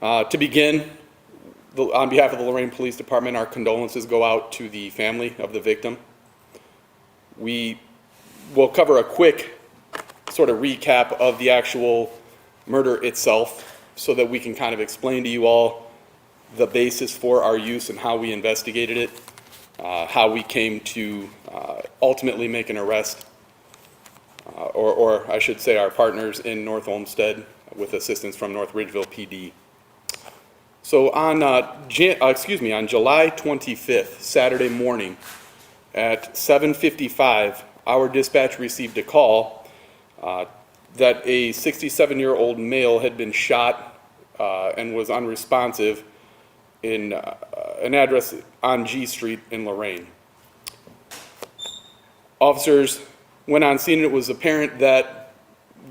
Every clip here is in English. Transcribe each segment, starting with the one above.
To begin, on behalf of the Lorain Police Department, our condolences go out to the family of the victim. We will cover a quick sort of recap of the actual murder itself so that we can kind of explain to you all the basis for our use and how we investigated it, how we came to ultimately make an arrest, or I should say our partners in North Olmsted with assistance from North Ridgeville PD. So on July 25th, Saturday morning at 7:55, our dispatch received a call that a 67-year-old male had been shot and was unresponsive in an address on G Street in Lorain. Officers went on scene and it was apparent that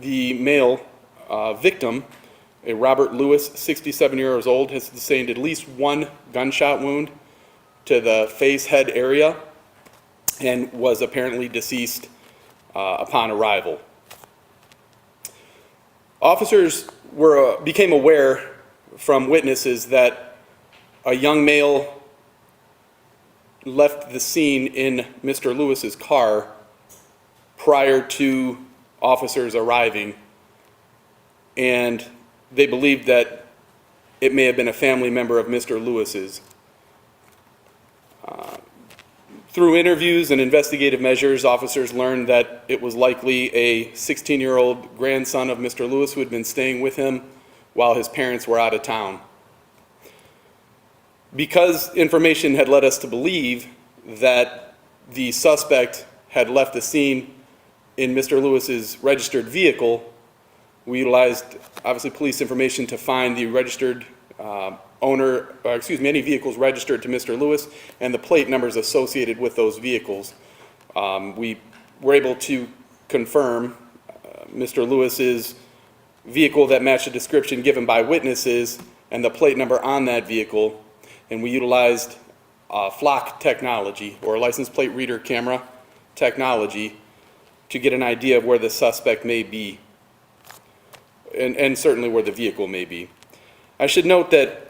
the male victim, a Robert Lewis, 67 years old, has sustained at least one gunshot wound to the face head area and was apparently deceased upon arrival. Officers became aware from witnesses that a young male left the scene in Mr. Lewis's car prior to officers arriving, and they believed that it may have been a family member of Mr. Lewis's. Through interviews and investigative measures, officers learned that it was likely a 16-year-old grandson of Mr. Lewis who had been staying with him while his parents were out of town. Because information had led us to believe that the suspect had left the scene in Mr. Lewis's registered vehicle, we utilized, obviously, police information to find the registered any vehicles registered to Mr. Lewis and the plate numbers associated with those vehicles. We were able to confirm Mr. Lewis's vehicle that matched the description given by witnesses and the plate number on that vehicle, and we utilized flock technology, or license plate reader camera technology, to get an idea of where the suspect may be, and certainly where the vehicle may be. I should note that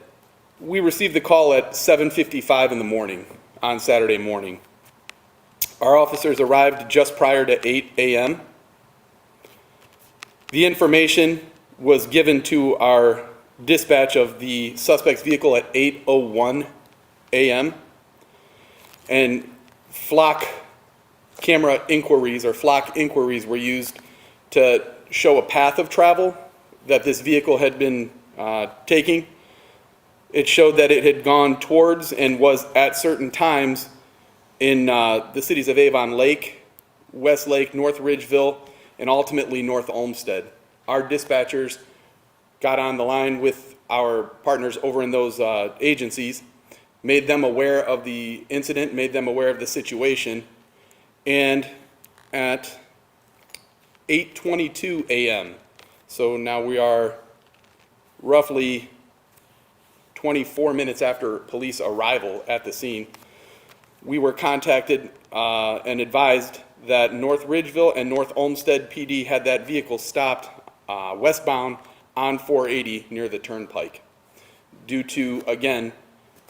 we received the call at 7:55 in the morning on Saturday morning. Our officers arrived just prior to 8 a.m. The information was given to our dispatch of the suspect's vehicle at 8:01 a.m. and flock camera inquiries, or flock inquiries, were used to show a path of travel that this vehicle had been taking. It showed that it had gone towards and was at certain times in the cities of Avon Lake, Westlake, North Ridgeville, and ultimately North Olmsted. Our dispatchers got on the line with our partners over in those agencies, made them aware of the incident, made them aware of the situation, and at 8:22 a.m., so now we are roughly 24 minutes after police arrival at the scene, we were contacted and advised that North Ridgeville and North Olmsted PD had that vehicle stopped westbound on 480 near the turnpike due to, again,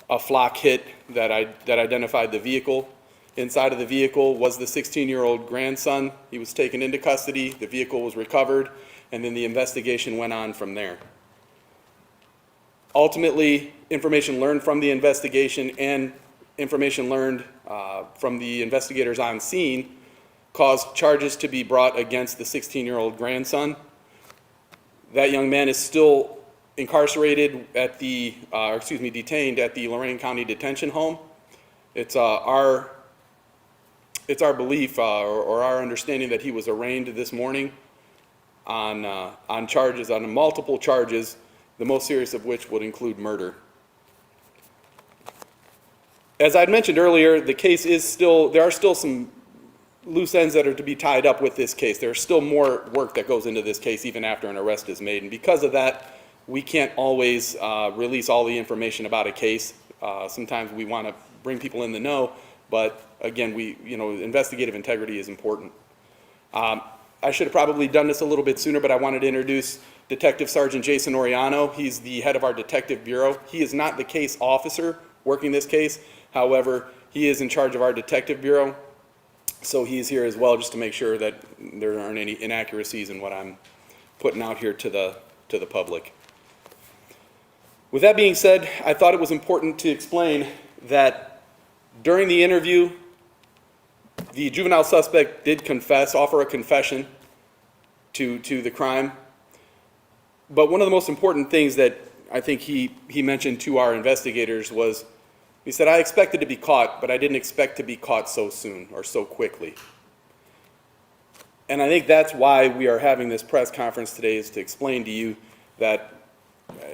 a flock hit that identified the vehicle. Inside of the vehicle was the 16-year-old grandson. He was taken into custody, the vehicle was recovered, and then the investigation went on from there. Ultimately, information learned from the investigation and information learned from the investigators on scene caused charges to be brought against the 16-year-old grandson. That young man is still incarcerated at the, detained at the Lorain-County detention home. It's our belief or our understanding that he was arraigned this morning on charges, on multiple charges, the most serious of which would include murder. As I'd mentioned earlier, the case is still, there are still some loose ends that are to be tied up with this case. There's still more work that goes into this case even after an arrest is made, and because of that, we can't always release all the information about a case. Sometimes we want to bring people in the know, but again, investigative integrity is important. I should have probably done this a little bit sooner, but I wanted to introduce Detective Sergeant Jason Oriano. He's the head of our detective bureau. He is not the case officer working this case. However, he is in charge of our detective bureau. So he's here as well, just to make sure that there aren't any inaccuracies in what I'm putting out here to the public. With that being said, I thought it was important to explain that during the interview, the juvenile suspect did offer a confession to the crime. But one of the most important things that I think he mentioned to our investigators was, he said, I expected to be caught, but I didn't expect to be caught so soon or so quickly. And I think that's why we are having this press conference today, is to explain to you that,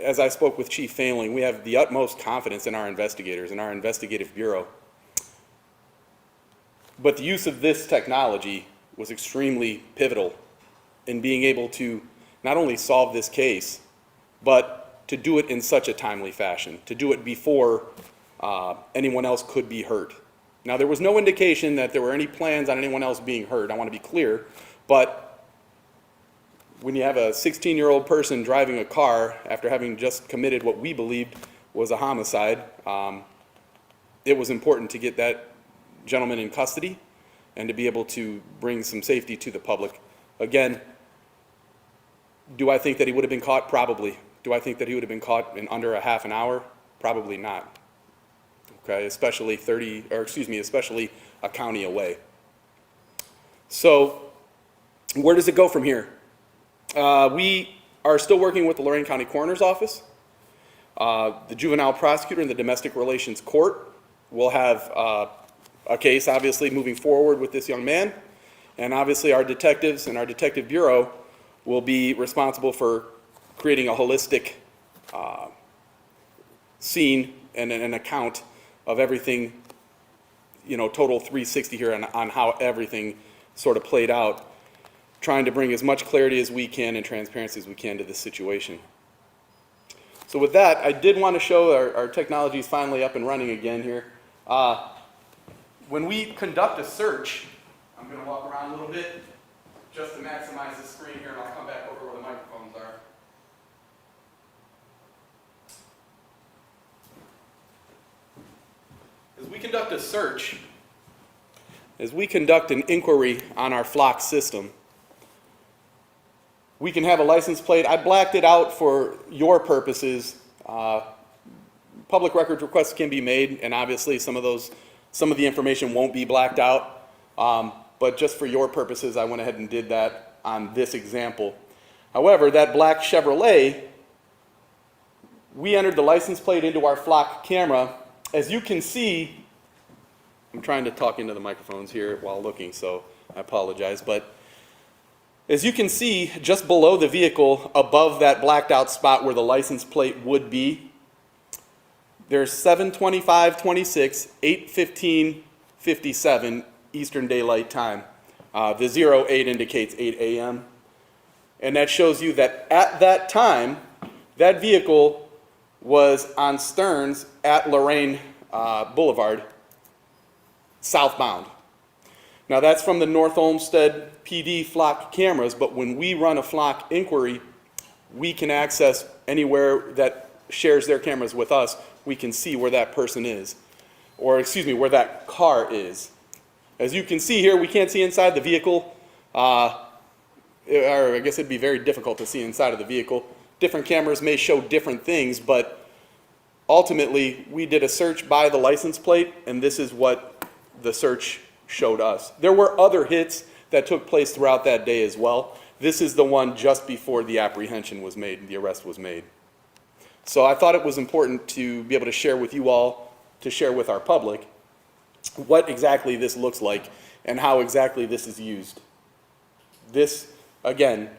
as I spoke with Chief Failing, we have the utmost confidence in our investigators, in our investigative bureau. But the use of this technology was extremely pivotal in being able to not only solve this case, but to do it in such a timely fashion, to do it before anyone else could be hurt. Now, there was no indication that there were any plans on anyone else being hurt. I want to be clear, but when you have a 16-year-old person driving a car after having just committed what we believed was a homicide, it was important to get that gentleman in custody and to be able to bring some safety to the public. Again, do I think that he would have been caught? Probably. Do I think that he would have been caught in under a half an hour? Probably not. Okay, especially especially a county away. So, where does it go from here? We are still working with the Lorain County Coroner's Office. The juvenile prosecutor and the domestic relations court will have a case, obviously, moving forward with this young man. And obviously, our detectives and our detective bureau will be responsible for creating a holistic scene and an account of everything, total 360 here on how everything sort of played out, trying to bring as much clarity as we can and transparency as we can to this situation. So with that, I did want to show our technology is finally up and running again here. When we conduct a search, I'm going to walk around a little bit just to maximize the screen here, and I'll come back over where the microphones are. As we conduct a search, as we conduct an inquiry on our flock system, we can have a license plate. I blacked it out for your purposes. Public records requests can be made, and obviously some of the information won't be blacked out. But just for your purposes, I went ahead and did that on this example. However, that black Chevrolet, we entered the license plate into our flock camera. As you can see, I'm trying to talk into the microphones here while looking, so I apologize. But as you can see, just below the vehicle, above that blacked out spot where the license plate would be, there's 7:25:26, 8:15:57 Eastern Daylight Time. The 08 indicates 8 a.m. And that shows you that at that time, that vehicle was on Stearns at Lorain Boulevard, southbound. Now that's from the North Olmsted PD flock cameras, but when we run a flock inquiry, we can access anywhere that shares their cameras with us. We can see where that person is, or where that car is. As you can see here, we can't see inside the vehicle, or I guess it'd be very difficult to see inside of the vehicle. Different cameras may show different things, but ultimately, we did a search by the license plate, and this is what the search showed us. There were other hits that took place throughout that day as well. This is the one just before the apprehension was made, the arrest was made. So I thought it was important to be able to share with you all, to share with our public, what exactly this looks like and how exactly this is used. This, again,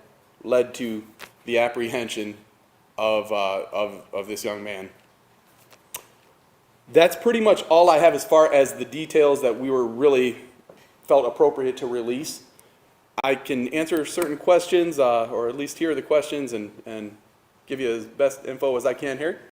led to the apprehension of this young man. That's pretty much all I have as far as the details that we were really felt appropriate to release. I can answer certain questions, or at least hear the questions and give you as best info as I can here.